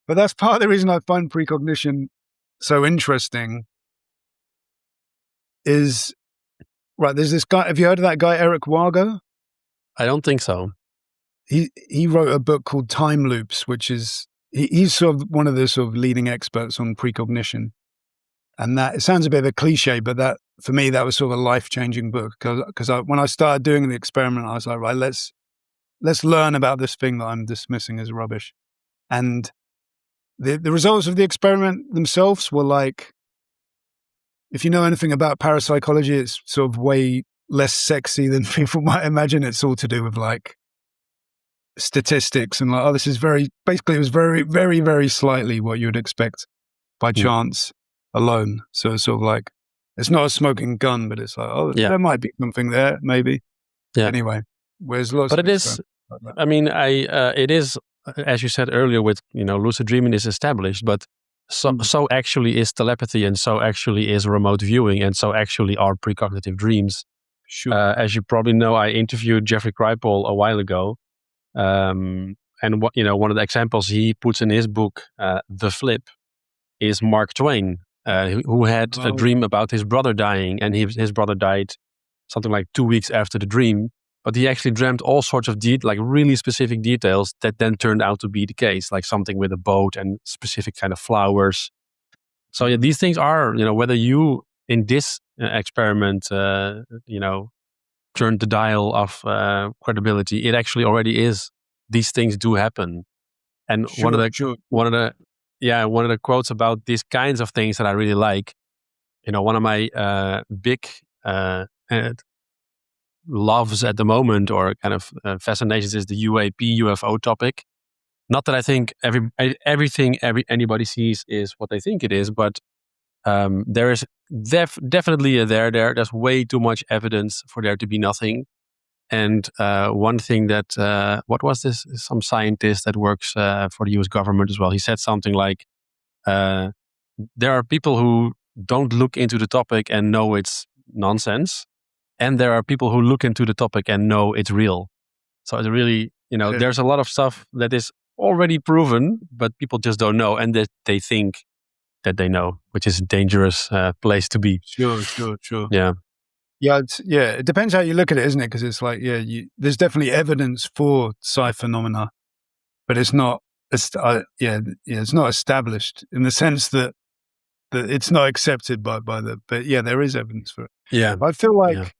S2: But that's part of the reason I find precognition so interesting is, right, there's this guy, have you heard of that guy, Eric Wargo?
S1: I don't think so.
S2: He wrote a book called Time Loops, which is, he's sort of one of the sort of leading experts on precognition. And that, it sounds a bit of a cliche, but that, for me, that was sort of a life-changing book. Because when I started doing the experiment, I was like, right, let's learn about this thing that I'm dismissing as rubbish. And the results of the experiment themselves were like, if you know anything about parapsychology, it's sort of way less sexy than people might imagine. It's all to do with like statistics and like, oh, this is basically it was very, very, very slightly what you would expect by chance alone. So it's sort of like, it's not a smoking gun, but it's like, oh, there might be something there, maybe. Yeah. Anyway, where's lots
S1: but
S2: of
S1: it is, like I mean, it is, as you said earlier, with, lucid dreaming is established, but so actually is telepathy, and so actually is remote viewing, and so actually are precognitive dreams.
S2: Sure.
S1: As you probably know, I interviewed Jeffrey Kripal a while ago, and one of the examples he puts in his book, The Flip, is Mark Twain, who had a dream about his brother dying, and his brother died something like 2 weeks after the dream. But he actually dreamt all sorts of like really specific details that then turned out to be the case, like something with a boat and specific kind of flowers. So yeah, these things are, whether you in this experiment, turned the dial of credibility, it actually already is. These things do happen. And one of the quotes about these kinds of things that I really like, one of my big loves at the moment, or kind of fascinations, is the UFO topic. Not that I think everything anybody sees is what they think it is, but there is definitely there's way too much evidence for there to be nothing. And one thing that what was this? Some scientist that works for the US government as well. He said something like, there are people who don't look into the topic and know it's nonsense. And there are people who look into the topic and know it's real. So it's really, there's a lot of stuff that is already proven, but people just don't know. And that they think that they know, which is a dangerous place to be.
S2: Sure.
S1: Yeah.
S2: Yeah, it depends how you look at it, isn't it? Because it's like, there's definitely evidence for psi phenomena, but it's not, it's not established in the sense that it's not accepted by but yeah, there is evidence for it.
S1: Yeah.
S2: I feel like,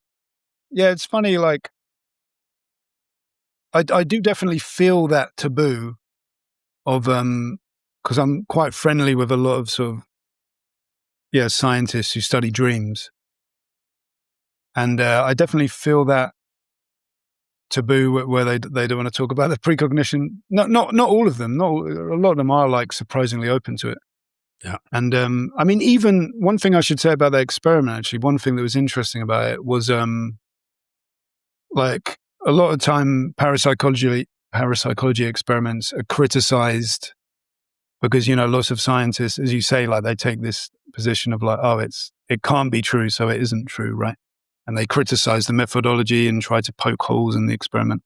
S2: it's funny, like, I do definitely feel that taboo of, because I'm quite friendly with a lot of sort of, scientists who study dreams. And I definitely feel that taboo where they don't want to talk about the precognition. Not all of them. A lot of them are like surprisingly open to it.
S1: Yeah.
S2: And I mean, even one thing I should say about that experiment, actually, one thing that was interesting about it was like a lot of time parapsychology experiments are criticized because, lots of scientists, as you say, like they take this position of like, oh, it can't be true, so it isn't true, right? And they criticize the methodology and try to poke holes in the experiment.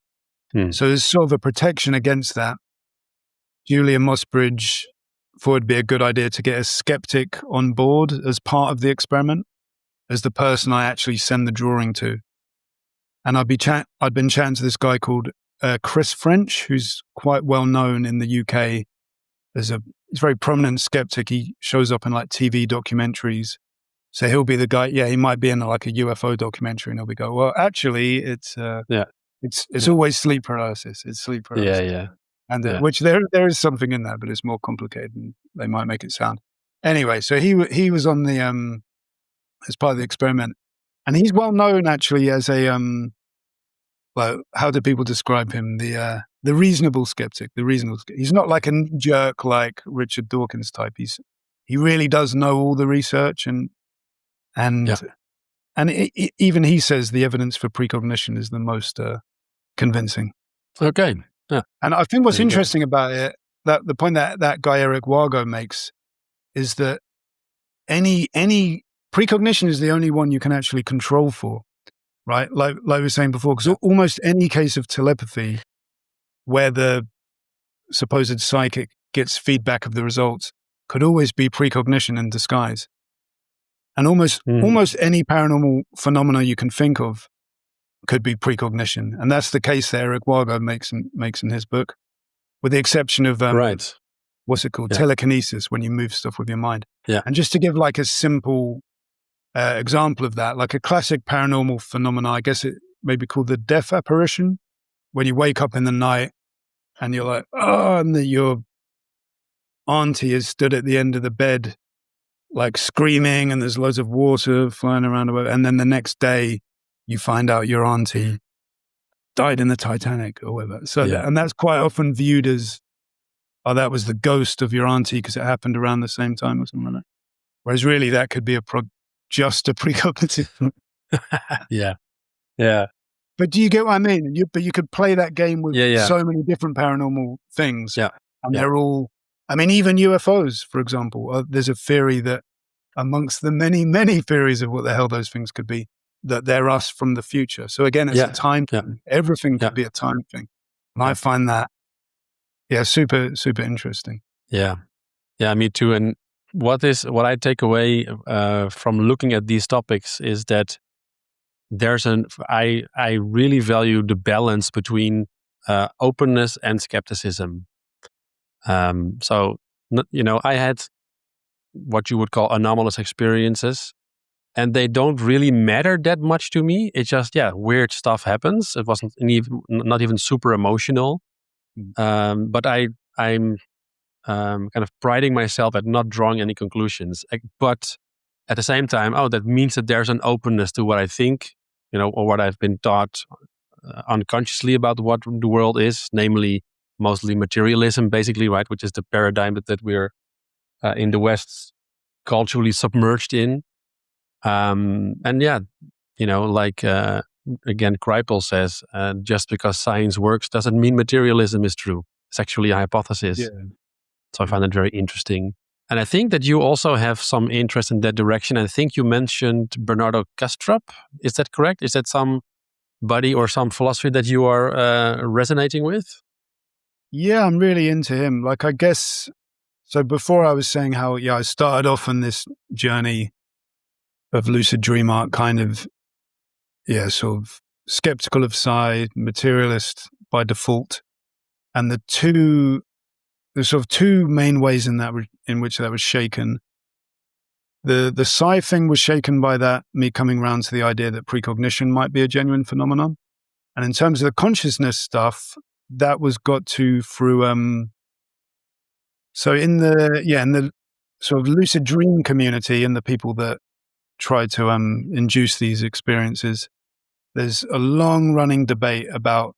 S2: So there's sort of a protection against that. Julian Mossbridge thought it'd be a good idea to get a skeptic on board as part of the experiment, as the person I actually send the drawing to. And I'd been chatting to this guy called Chris French, who's quite well known in the UK as he's a very prominent skeptic. He shows up in like TV documentaries. So he'll be the guy. Yeah, he might be in like a UFO documentary, and he'll be going, "Well, actually, it's always sleep paralysis. It's sleep paralysis."
S1: Yeah.
S2: And which there is something in that, but it's more complicated than they might make it sound. Anyway, so he was on the as part of the experiment, and he's well known actually as a well, how do people describe him? The reasonable skeptic. He's not like a jerk like Richard Dawkins type. He really does know all the research and even he says the evidence for precognition is the most convincing.
S1: Okay. Yeah.
S2: And I think what's interesting about it, that the point that guy Eric Wargo makes, is that any precognition is the only one you can actually control for, right? Like we were saying before, because almost any case of telepathy where the supposed psychic gets feedback of the results could always be precognition in disguise. And almost any paranormal phenomena you can think of could be precognition. And that's the case that Eric Wargo makes in his book, with the exception of, what's it called? Telekinesis, when you move stuff with your mind.
S1: Yeah.
S2: And just to give like a simple example of that, like a classic paranormal phenomena, I guess it may be called the death apparition, when you wake up in the night and you're like, oh, and your auntie is stood at the end of the bed, like screaming, and there's loads of water flying around. And then the next day you find out your auntie died in the Titanic or whatever. So, and that's quite often viewed as, oh, that was the ghost of your auntie because it happened around the same time or something like that. Whereas really that could be just a precognitive.
S1: Yeah.
S2: But do you get what I mean? But you could play that game with so many different paranormal things.
S1: Yeah.
S2: And they're all, I mean, even UFOs, for example, there's a theory that amongst the many, many theories of what the hell those things could be, that they're us from the future. So again, it's a time thing. Everything could be a time thing. And I find that, super, super interesting.
S1: Yeah, me too. And what I take away from looking at these topics is that I really value the balance between openness and skepticism. So, I had what you would call anomalous experiences, and they don't really matter that much to me. It's just, weird stuff happens. It wasn't not even super emotional. But I'm kind of priding myself at not drawing any conclusions. But at the same time, that means that there's an openness to what I think, or what I've been taught unconsciously about what the world is, namely mostly materialism, basically, right? Which is the paradigm that we're in the West culturally submerged in. Again, Kripal says, just because science works doesn't mean materialism is true. It's actually a hypothesis. Yeah. So I find it very interesting. And I think that you also have some interest in that direction. I think you mentioned Bernardo Kastrup. Is that correct? Is that somebody or some philosophy that you are resonating with?
S2: Yeah, I'm really into him. Like, I guess, so before I was saying how, I started off on this journey of lucid dream art, kind of, sort of skeptical of psi, materialist by default. And there's sort of two main ways in which that was shaken The psi thing was shaken by that, me coming around to the idea that precognition might be a genuine phenomenon. And in terms of the consciousness stuff, that was got to through, so in the sort of lucid dream community and the people that try to induce these experiences, there's a long running debate about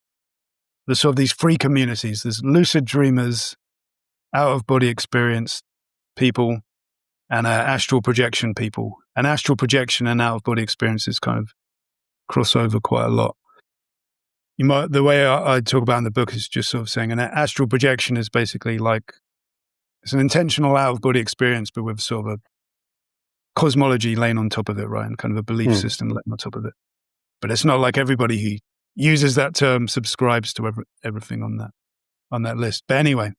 S2: the sort of these three communities. There's lucid dreamers, out of body experience people, and astral projection people. And astral projection and out of body experiences kind of cross over quite a lot. The way I talk about in the book is just sort of saying an astral projection is basically like, it's an intentional out of body experience, but with sort of a cosmology laying on top of it, right? And kind of a belief system laying on top of it. But it's not like everybody who uses that term subscribes to everything on that list. But anyway,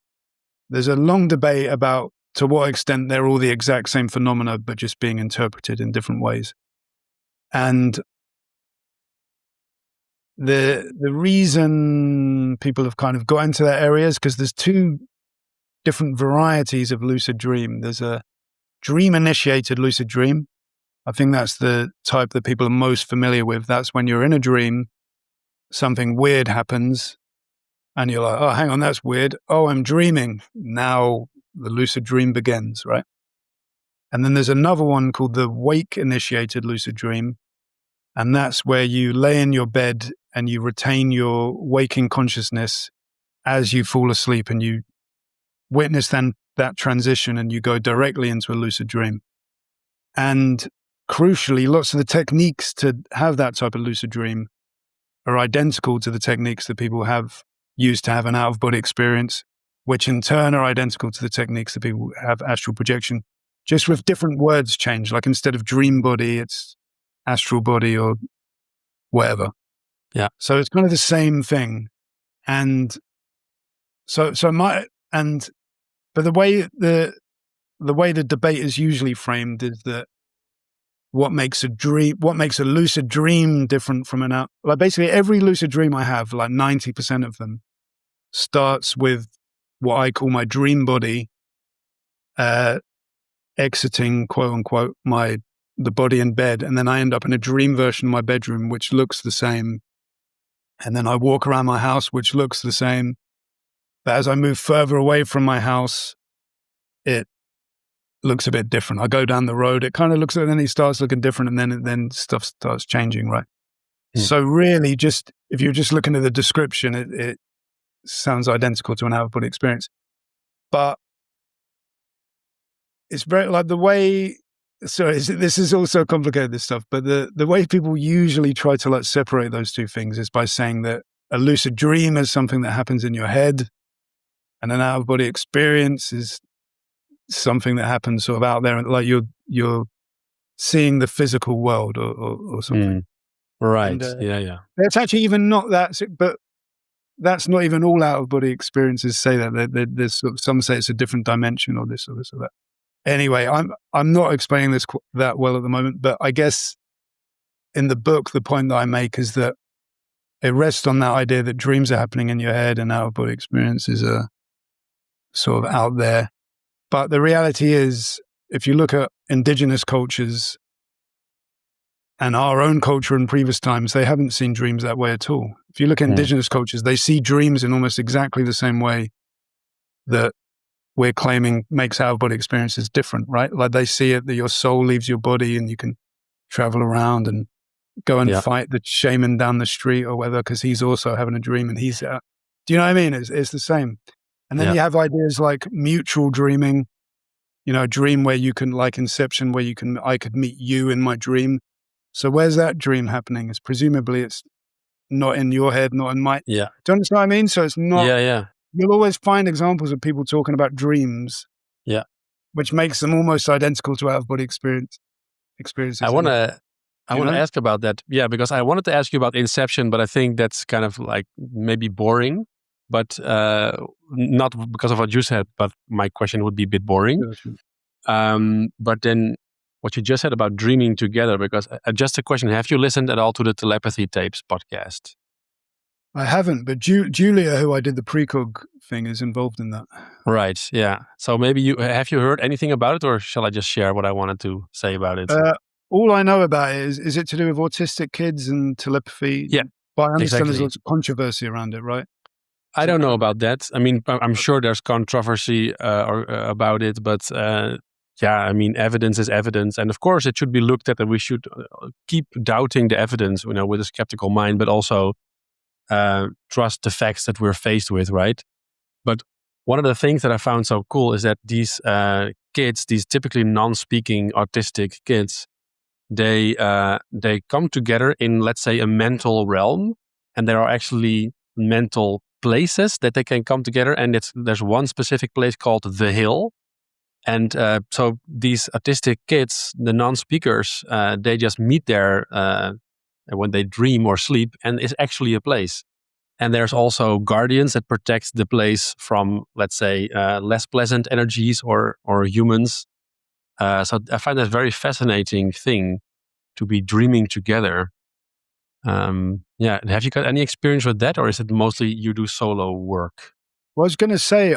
S2: there's a long debate about to what extent they're all the exact same phenomena, but just being interpreted in different ways. And the reason people have kind of got into that area is because there's two different varieties of lucid dream. There's a dream-initiated lucid dream. I think that's the type that people are most familiar with. That's when you're in a dream, something weird happens, and you're like, oh, hang on, that's weird. Oh, I'm dreaming. Now the lucid dream begins, right? And then there's another one called the wake-initiated lucid dream. And that's where you lay in your bed and you retain your waking consciousness as you fall asleep, and you witness then that transition and you go directly into a lucid dream. And crucially, lots of the techniques to have that type of lucid dream are identical to the techniques that people have used to have an out-of-body experience, which in turn are identical to the techniques that people have astral projection, just with different words changed. Like instead of dream body, it's astral body or whatever.
S1: Yeah.
S2: So it's kind of the same thing. And but the way the debate is usually framed is that what makes a lucid dream different from like basically every lucid dream I have, like 90% of them, starts with what I call my dream body exiting, quote unquote, the body in bed, and then I end up in a dream version of my bedroom, which looks the same. And then I walk around my house, which looks the same. But as I move further away from my house, it looks a bit different. I go down the road, it kind of looks, and then it starts looking different, and then stuff starts changing, right? So really, just if you're just looking at the description, it sounds identical to an out-of-body experience. But it's very like the way. Sorry, this is also complicated, this stuff. But the way people usually try to like separate those two things is by saying that a lucid dream is something that happens in your head, and an out-of-body experience is something that happens sort of out there, like you're seeing the physical world or something.
S1: Right. Yeah.
S2: It's actually even not that, but that's not even all out-of-body experiences say that. There's sort of, some say it's a different dimension or this or this or that. Anyway, I'm not explaining this that well at the moment, but I guess in the book, the point that I make is that it rests on that idea that dreams are happening in your head and out-of-body experiences are sort of out there. But the reality is, if you look at indigenous cultures and our own culture in previous times, they haven't seen dreams that way at all. If you look at indigenous cultures, they see dreams in almost exactly the same way that we're claiming makes out-of-body experiences different, right? Like they see it that your soul leaves your body and you can travel around and go and fight the shaman down the street or whatever, because he's also having a dream and he's there. Do you know what I mean? It's the same. And then you have ideas like mutual dreaming, a dream where you can, like Inception, where I could meet you in my dream. So where's that dream happening? It's presumably it's not in your head, not in my.
S1: Yeah.
S2: Do you understand what I mean? So it's not.
S1: Yeah.
S2: You'll always find examples of people talking about dreams.
S1: Yeah.
S2: Which makes them almost identical to out-of-body experiences.
S1: I want to ask about that. Yeah, because I wanted to ask you about Inception, but I think that's kind of like maybe boring, but not because of what you said, but my question would be a bit boring. But then what you just said about dreaming together, because just a question, have you listened at all to the Telepathy Tapes podcast?
S2: I haven't, but Julia, who I did the precog thing, is involved in that.
S1: Right. Yeah. So maybe have you heard anything about it, or shall I just share what I wanted to say about it?
S2: All I know about it is it to do with autistic kids and telepathy?
S1: Yeah,
S2: but I understand
S1: exactly.
S2: there's lots of controversy around it, right?
S1: I don't know about that. I mean, I'm sure there's controversy about it, but yeah, I mean, evidence is evidence, and of course, it should be looked at, and we should keep doubting the evidence, with a skeptical mind, but also trust the facts that we're faced with, right? But one of the things that I found so cool is that these kids, these typically non-speaking autistic kids, they come together in, let's say, a mental realm, and there are actually mental places that they can come together, and there's one specific place called the Hill, and so these autistic kids, the non-speakers, they just meet there when they dream or sleep, and it's actually a place. And there's also guardians that protect the place from, let's say, less pleasant energies or humans. So I find that a very fascinating thing to be dreaming together. Yeah, have you got any experience with that, or is it mostly you do solo work?
S2: Well, I was going to say,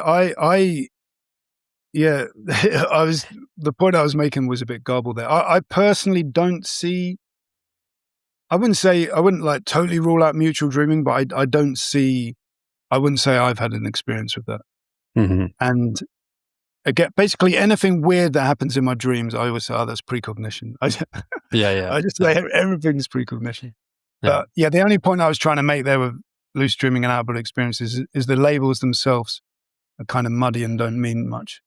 S2: yeah, the point I was making was a bit garbled there. I personally don't see. I wouldn't like totally rule out mutual dreaming, but I don't see. I wouldn't say I've had an experience with that.
S1: Mm-hmm.
S2: And again, basically anything weird that happens in my dreams, I always say, "Oh, that's precognition."
S1: Yeah.
S2: I just say everything's precognition. But yeah, the only point I was trying to make there with lucid dreaming and out-of-body experiences is the labels themselves are kind of muddy and don't mean much.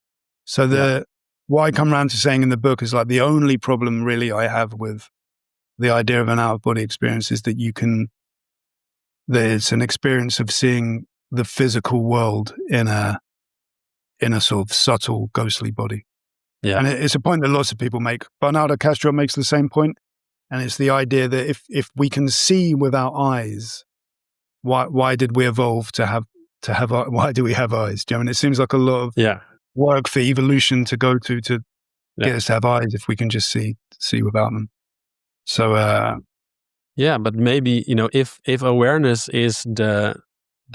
S2: So what I come around to saying in the book is like the only problem really I have with the idea of an out-of-body experience is that there's an experience of seeing the physical world in a sort of subtle ghostly body.
S1: Yeah.
S2: And it's a point that lots of people make. Bernardo Castro makes the same point. And it's the idea that if we can see with our eyes, why did we evolve to have why do we have eyes? Do you know what I mean? It seems like a lot of work for evolution to go to get us to have eyes if we can just see without them. So
S1: yeah, but maybe if awareness is the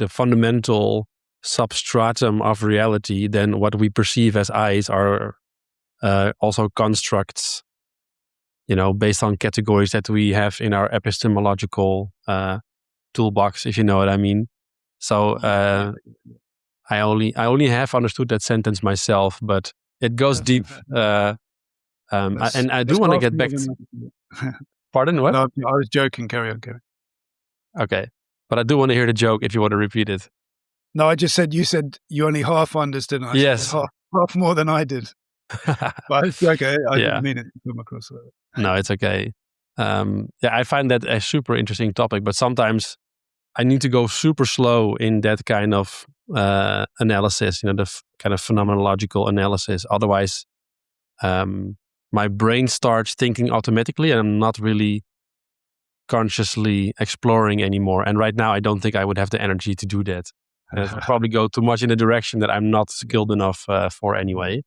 S1: fundamental substratum of reality, then what we perceive as eyes are also constructs, based on categories that we have in our epistemological toolbox, if you know what I mean. So I only have understood that sentence myself, but it goes deep. And I do want to get back to... Pardon, what?
S2: No, I was joking. Carry on.
S1: Okay. But I do want to hear the joke if you want to repeat it.
S2: No, I just said, you said you only half understood. I
S1: yes.
S2: said half more than I did. But it's okay. I didn't mean it to come across that way.
S1: No, it's okay. I find that a super interesting topic, but sometimes I need to go super slow in that kind of analysis, the kind of phenomenological analysis. Otherwise, my brain starts thinking automatically and I'm not really consciously exploring anymore. And right now, I don't think I would have the energy to do that. And it would probably go too much in a direction that I'm not skilled enough for anyway.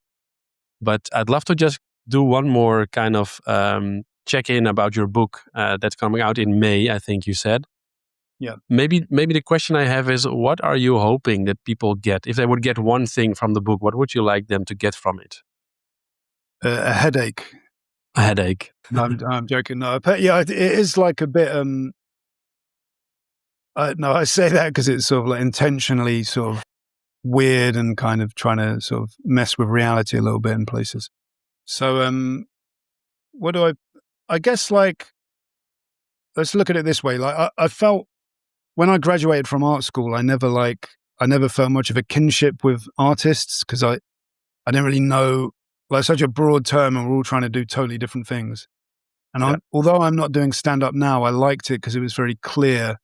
S1: But I'd love to just do one more kind of check-in about your book that's coming out in May, I think you said.
S2: Yeah.
S1: Maybe the question I have is, what are you hoping that people get? If they would get one thing from the book, what would you like them to get from it?
S2: A headache.
S1: A headache.
S2: No, I'm joking. No, but yeah, it is like a bit. No, I say that because it's sort of like intentionally sort of weird and kind of trying to sort of mess with reality a little bit in places. So, what do I guess like, let's look at it this way. Like I felt when I graduated from art school, I never felt much of a kinship with artists because I didn't really know, like, such a broad term and we're all trying to do totally different things. And although I'm not doing stand-up now, I liked it because it was very clear.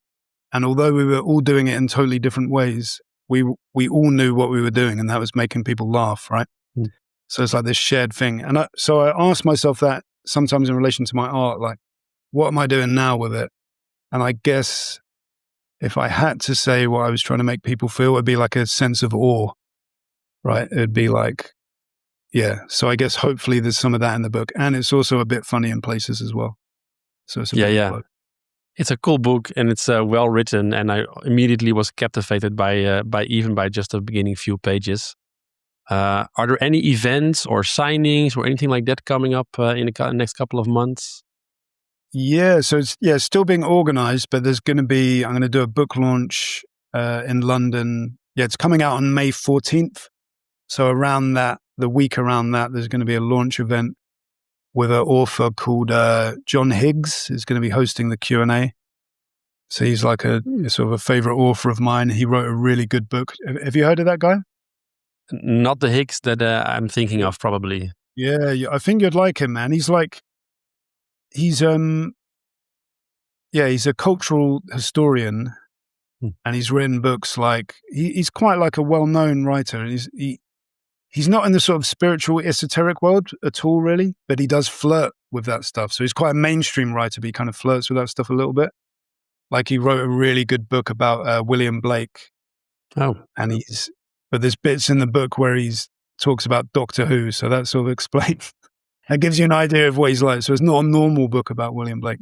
S2: And although we were all doing it in totally different ways, we all knew what we were doing, and that was making people laugh, right? Mm. So it's like this shared thing. And so I asked myself that sometimes in relation to my art, like, what am I doing now with it? And I guess if I had to say what I was trying to make people feel, it'd be like a sense of awe, right? It'd be like, yeah. So I guess hopefully there's some of that in the book. And it's also a bit funny in places as well. So it's a bit
S1: It's a cool book and it's well written, and I immediately was captivated by just the beginning few pages. Are there any events or signings or anything like that coming up in the next couple of months?
S2: Yeah, so it's still being organized, but I'm going to do a book launch in London. Yeah, it's coming out on May 14th. So the week around that, there's going to be a launch event with an author called John Higgs, who's going to be hosting the Q&A. So he's like a sort of a favorite author of mine. He wrote a really good book. Have you heard of that guy?
S1: Not the Higgs that I'm thinking of, probably.
S2: Yeah, I think you'd like him, man. He's a cultural historian, and he's written books like he's quite like a well-known writer. And he's not in the sort of spiritual esoteric world at all, really, but he does flirt with that stuff. So he's quite a mainstream writer, but he kind of flirts with that stuff a little bit. Like he wrote a really good book about William Blake.
S1: Oh,
S2: but there's bits in the book where he's talks about Doctor Who, so that sort of explains. That gives you an idea of what he's like. So it's not a normal book about William Blake.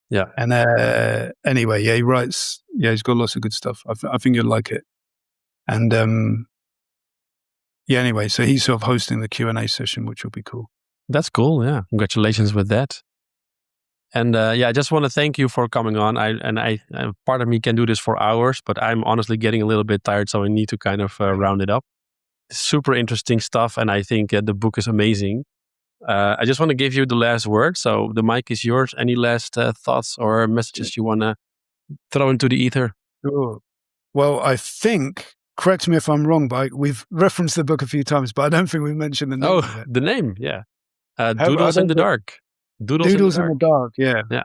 S1: Yeah.
S2: And anyway, yeah, he writes. Yeah, he's got lots of good stuff. I think you'd like it. And yeah, anyway, so he's sort of hosting the Q&A session, which will be cool.
S1: That's cool. Yeah, congratulations with that. And I just want to thank you for coming on. I part of me can do this for hours, but I'm honestly getting a little bit tired, so I need to kind of round it up. Super interesting stuff, and I think the book is amazing. I just want to give you the last word, so the mic is yours. Any last thoughts or messages you want to throw into the ether?
S2: Sure. Well, I think, correct me if I'm wrong, but we've referenced the book a few times, but I don't think we've mentioned the name of it.
S1: The name, yeah. Doodles in the Dark.
S2: Doodles in the Dark, yeah.
S1: Yeah.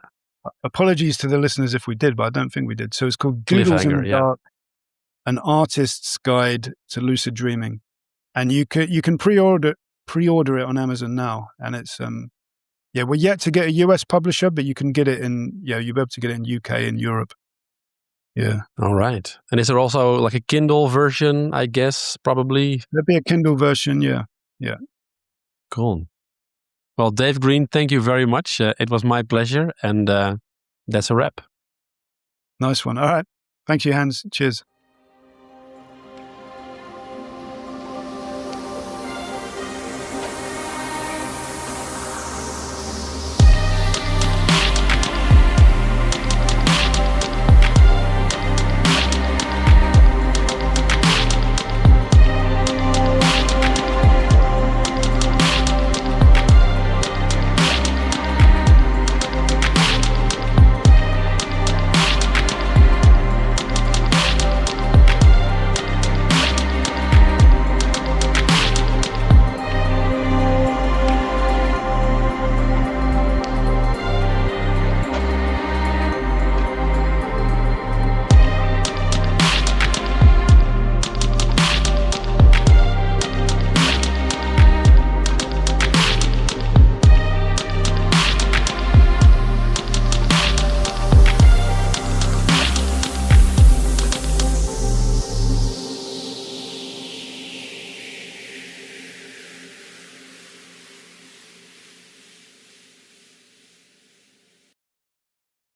S2: Apologies to the listeners if we did, but I don't think we did. So it's called Doodles in the Dark, An Artist's Guide to Lucid Dreaming. And you can pre-order it on Amazon now. And it's, we're yet to get a US publisher, but you can get it you'll be able to get it in UK and Europe. Yeah.
S1: All right. And is there also like a Kindle version, I guess, probably?
S2: There'll be a Kindle version, yeah. Yeah.
S1: Cool. Well, Dave Green, thank you very much. It was my pleasure. And that's a wrap.
S2: Nice one. All right. Thank you, Hans. Cheers.